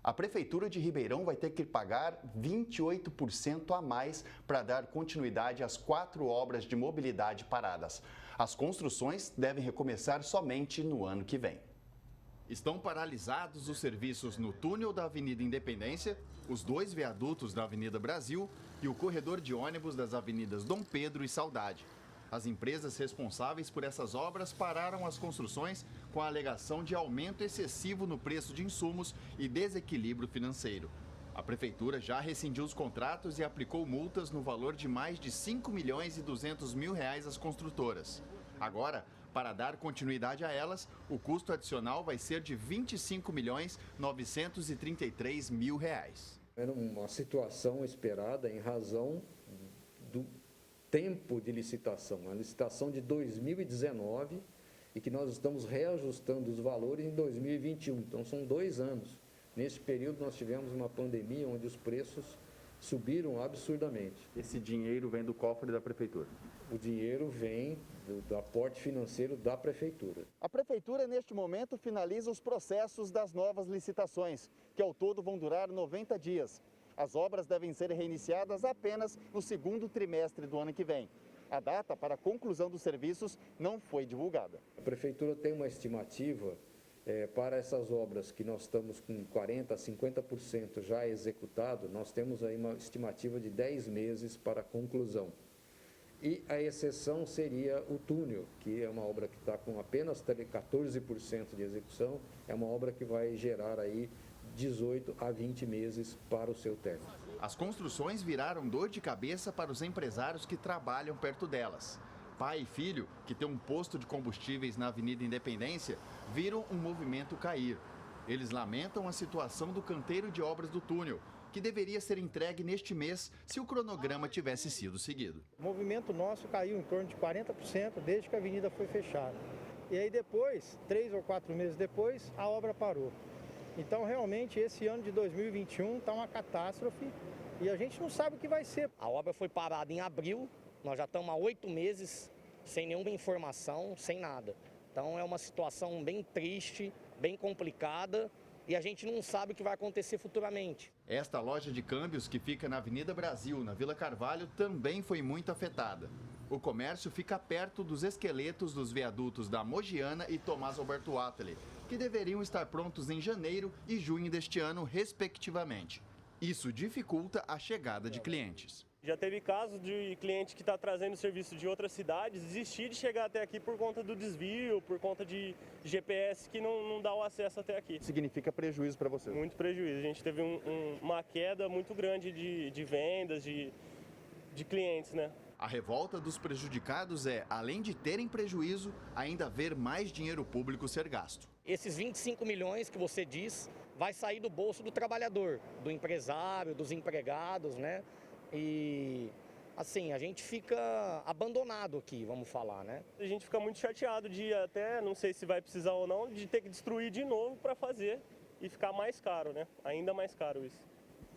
A Prefeitura de Ribeirão vai ter que pagar 28% a mais para dar continuidade às 4 obras de mobilidade paradas. As construções devem recomeçar somente no ano que vem. Estão paralisados os serviços no túnel da Avenida Independência, os 2 viadutos da Avenida Brasil e o corredor de ônibus das avenidas Dom Pedro e Saudade. As empresas responsáveis por essas obras pararam as construções com a alegação de aumento excessivo no preço de insumos e desequilíbrio financeiro. A Prefeitura já rescindiu os contratos e aplicou multas no valor de mais de R$ 5.200.000 às construtoras. Agora, para dar continuidade a elas, o custo adicional vai ser de R$ 25.933.000. Era uma situação esperada em razão do tempo de licitação, a licitação de 2019 e que nós estamos reajustando os valores em 2021, então são 2 anos. Nesse período nós tivemos uma pandemia onde os preços subiram absurdamente. Esse dinheiro vem do cofre da Prefeitura? O dinheiro vem do aporte financeiro da Prefeitura. A Prefeitura, neste momento, finaliza os processos das novas licitações, que ao todo vão durar 90 dias. As obras devem ser reiniciadas apenas no 2º trimestre do ano que vem. A data para a conclusão dos serviços não foi divulgada. A Prefeitura tem uma estimativa para essas obras que nós estamos com 40% a 50% já executado, nós temos aí uma estimativa de 10 meses para a conclusão. E a exceção seria o túnel, que é uma obra que está com apenas 14% de execução, é uma obra que vai gerar aí 18 a 20 meses para o seu término. As construções viraram dor de cabeça para os empresários que trabalham perto delas. Pai e filho, que tem um posto de combustíveis na Avenida Independência, viram um movimento cair. Eles lamentam a situação do canteiro de obras do túnel, que deveria ser entregue neste mês se o cronograma tivesse sido seguido. O movimento nosso caiu em torno de 40% desde que a avenida foi fechada. E aí depois, 3 ou 4 meses depois, a obra parou. Então realmente esse ano de 2021 está uma catástrofe e a gente não sabe o que vai ser. A obra foi parada em abril. Nós já estamos há 8 meses sem nenhuma informação, sem nada. Então é uma situação bem triste, bem complicada e a gente não sabe o que vai acontecer futuramente. Esta loja de câmbios que fica na Avenida Brasil, na Vila Carvalho, também foi muito afetada. O comércio fica perto dos esqueletos dos viadutos da Mogiana e Tomás Alberto Attali, que deveriam estar prontos em janeiro e junho deste ano, respectivamente. Isso dificulta a chegada de clientes. Já teve casos de cliente que está trazendo serviço de outras cidades desistir de chegar até aqui por conta do desvio, por conta de GPS que não dá o acesso até aqui. Significa prejuízo para você? Muito prejuízo. A gente teve uma queda muito grande de vendas, de clientes, né? A revolta dos prejudicados é, além de terem prejuízo, ainda ver mais dinheiro público ser gasto. Esses 25 milhões que você diz vai sair do bolso do trabalhador, do empresário, dos empregados, né? E assim, a gente fica abandonado aqui, vamos falar, né? A gente fica muito chateado de até, não sei se vai precisar ou não, de ter que destruir de novo para fazer e ficar mais caro, né? Ainda mais caro isso.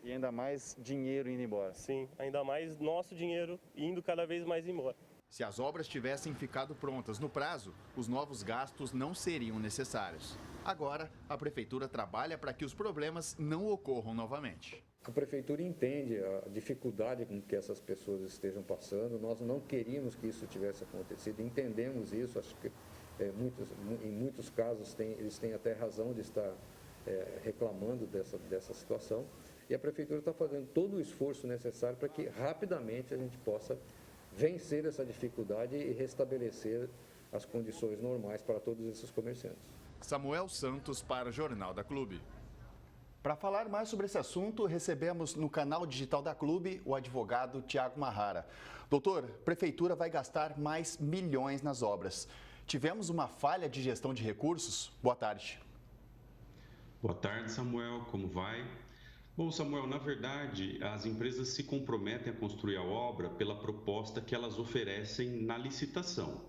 E ainda mais dinheiro indo embora. Sim, ainda mais nosso dinheiro indo cada vez mais embora. Se as obras tivessem ficado prontas no prazo, os novos gastos não seriam necessários. Agora, a Prefeitura trabalha para que os problemas não ocorram novamente. A Prefeitura entende a dificuldade com que essas pessoas estejam passando, nós não queríamos que isso tivesse acontecido, entendemos isso, acho que em muitos casos eles têm até razão de estar reclamando dessa situação, e a Prefeitura está fazendo todo o esforço necessário para que rapidamente a gente possa vencer essa dificuldade e restabelecer as condições normais para todos esses comerciantes. Samuel Santos para o Jornal da Clube. Para falar mais sobre esse assunto, recebemos no canal digital da Clube o advogado Tiago Marrara. Doutor, a Prefeitura vai gastar mais milhões nas obras. Tivemos uma falha de gestão de recursos? Boa tarde. Boa tarde, Samuel. Como vai? Bom, Samuel, na verdade, as empresas se comprometem a construir a obra pela proposta que elas oferecem na licitação.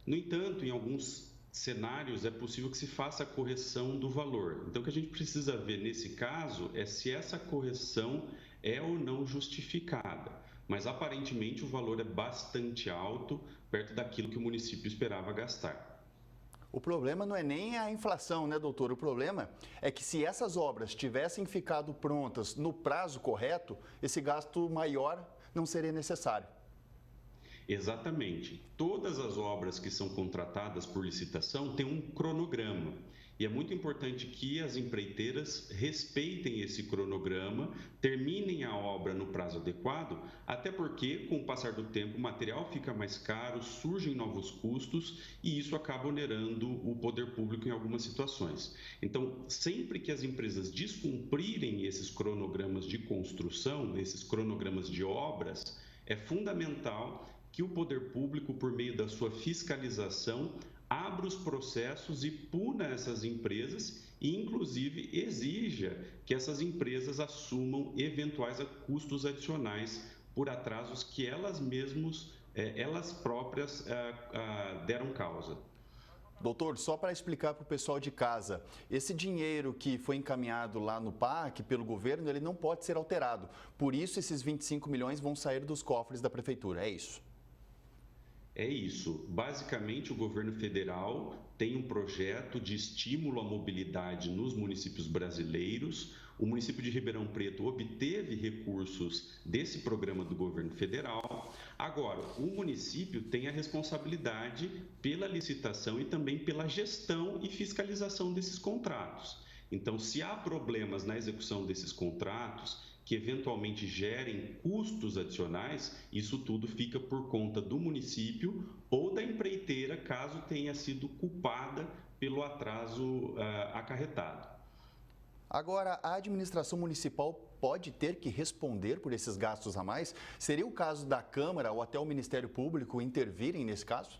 No entanto, em alguns cenários é possível que se faça a correção do valor. Então, o que a gente precisa ver nesse caso é se essa correção é ou não justificada. Mas, aparentemente, o valor é bastante alto, perto daquilo que o município esperava gastar. O problema não é nem a inflação, né, doutor? O problema é que se essas obras tivessem ficado prontas no prazo correto, esse gasto maior não seria necessário. Exatamente. Todas as obras que são contratadas por licitação têm um cronograma. E é muito importante que as empreiteiras respeitem esse cronograma, terminem a obra no prazo adequado, até porque, com o passar do tempo, o material fica mais caro, surgem novos custos e isso acaba onerando o poder público em algumas situações. Então, sempre que as empresas descumprirem esses cronogramas de construção, esses cronogramas de obras, é fundamental que o poder público, por meio da sua fiscalização, abra os processos e puna essas empresas e, inclusive, exija que essas empresas assumam eventuais custos adicionais por atrasos que elas próprias deram causa. Doutor, só para explicar para o pessoal de casa, esse dinheiro que foi encaminhado lá no PAC pelo governo, ele não pode ser alterado. Por isso, esses 25 milhões vão sair dos cofres da prefeitura, é isso? É isso. Basicamente, o governo federal tem um projeto de estímulo à mobilidade nos municípios brasileiros. O município de Ribeirão Preto obteve recursos desse programa do governo federal. Agora, o município tem a responsabilidade pela licitação e também pela gestão e fiscalização desses contratos. Então, se há problemas na execução desses contratos, que eventualmente gerem custos adicionais, isso tudo fica por conta do município ou da empreiteira, caso tenha sido culpada pelo atraso acarretado. Agora, a administração municipal pode ter que responder por esses gastos a mais? Seria o caso da Câmara ou até o Ministério Público intervirem nesse caso?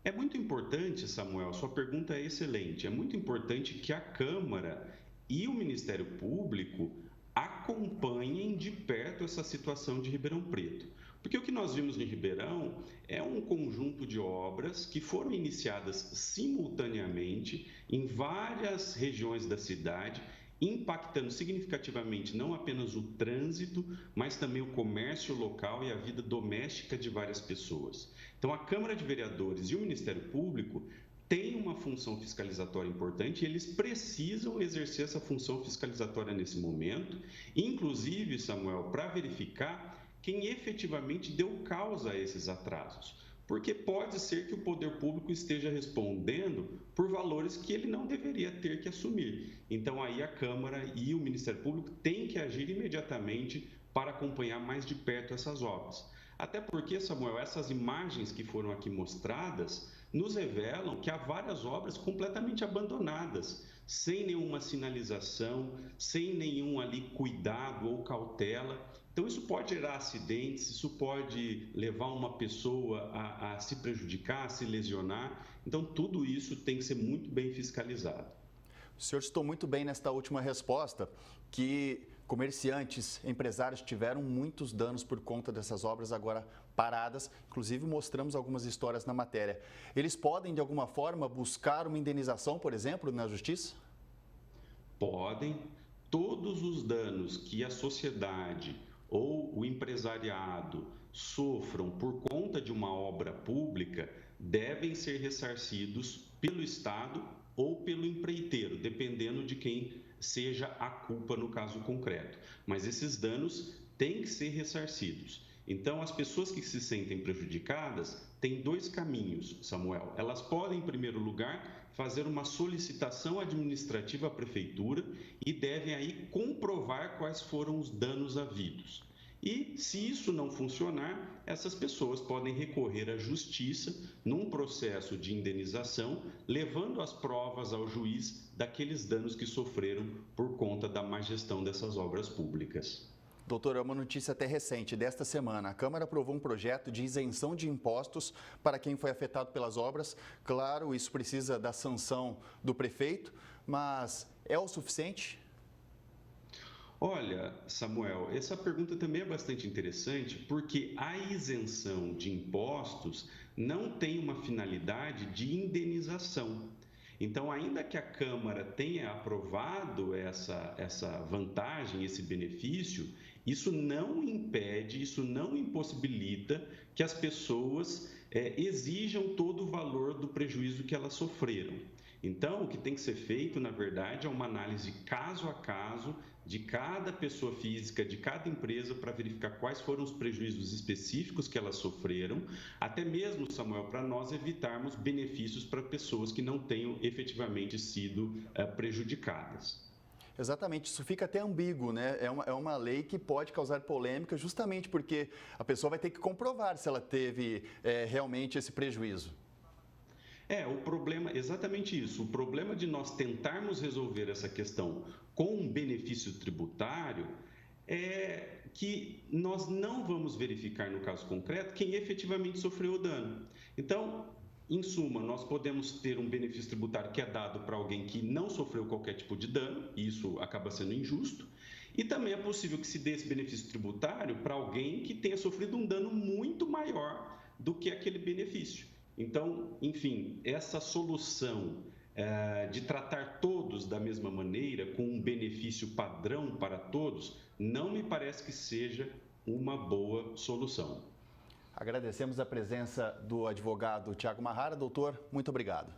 É muito importante, Samuel, sua pergunta é excelente. É muito importante que a Câmara e o Ministério Público acompanhem de perto essa situação de Ribeirão Preto. Porque o que nós vimos em Ribeirão é um conjunto de obras que foram iniciadas simultaneamente em várias regiões da cidade, impactando significativamente não apenas o trânsito, mas também o comércio local e a vida doméstica de várias pessoas. Então, a Câmara de Vereadores e o Ministério Público têm uma função fiscalizatória importante e eles precisam exercer essa função fiscalizatória nesse momento, inclusive, Samuel, para verificar quem efetivamente deu causa a esses atrasos. Porque pode ser que o poder público esteja respondendo por valores que ele não deveria ter que assumir. Então, aí a Câmara e o Ministério Público têm que agir imediatamente para acompanhar mais de perto essas obras. Até porque, Samuel, essas imagens que foram aqui mostradas nos revelam que há várias obras completamente abandonadas, sem nenhuma sinalização, sem nenhum ali cuidado ou cautela. Então, isso pode gerar acidentes, isso pode levar uma pessoa a se prejudicar, a se lesionar. Então, tudo isso tem que ser muito bem fiscalizado. O senhor citou muito bem nesta última resposta que comerciantes, empresários tiveram muitos danos por conta dessas obras agora paradas. Inclusive, mostramos algumas histórias na matéria. Eles podem, de alguma forma, buscar uma indenização, por exemplo, na Justiça? Podem. Todos os danos que a sociedade ou o empresariado sofram por conta de uma obra pública devem ser ressarcidos pelo Estado ou pelo empreiteiro, dependendo de quem seja a culpa no caso concreto. Mas esses danos têm que ser ressarcidos. Então, as pessoas que se sentem prejudicadas têm dois caminhos, Samuel. Elas podem, em primeiro lugar, fazer uma solicitação administrativa à prefeitura e devem aí comprovar quais foram os danos havidos. E, se isso não funcionar, essas pessoas podem recorrer à justiça num processo de indenização, levando as provas ao juiz daqueles danos que sofreram por conta da má gestão dessas obras públicas. Doutor, é uma notícia até recente, desta semana. A Câmara aprovou um projeto de isenção de impostos para quem foi afetado pelas obras. Claro, isso precisa da sanção do prefeito, mas é o suficiente? Olha, Samuel, essa pergunta também é bastante interessante porque a isenção de impostos não tem uma finalidade de indenização. Então, ainda que a Câmara tenha aprovado essa vantagem, esse benefício, isso não impede, isso não impossibilita que as pessoas exijam todo o valor do prejuízo que elas sofreram. Então, o que tem que ser feito, na verdade, é uma análise caso a caso de cada pessoa física, de cada empresa, para verificar quais foram os prejuízos específicos que elas sofreram, até mesmo, Samuel, para nós evitarmos benefícios para pessoas que não tenham efetivamente sido prejudicadas. Exatamente, isso fica até ambíguo, né? É uma lei que pode causar polêmica justamente porque a pessoa vai ter que comprovar se ela teve realmente esse prejuízo. O problema, exatamente isso. O problema de nós tentarmos resolver essa questão com um benefício tributário é que nós não vamos verificar no caso concreto quem efetivamente sofreu o dano. Então, em suma, nós podemos ter um benefício tributário que é dado para alguém que não sofreu qualquer tipo de dano, e isso acaba sendo injusto, e também é possível que se dê esse benefício tributário para alguém que tenha sofrido um dano muito maior do que aquele benefício. Então, enfim, essa solução de tratar todos da mesma maneira, com um benefício padrão para todos, não me parece que seja uma boa solução. Agradecemos a presença do advogado Tiago Marrara. Doutor, muito obrigado.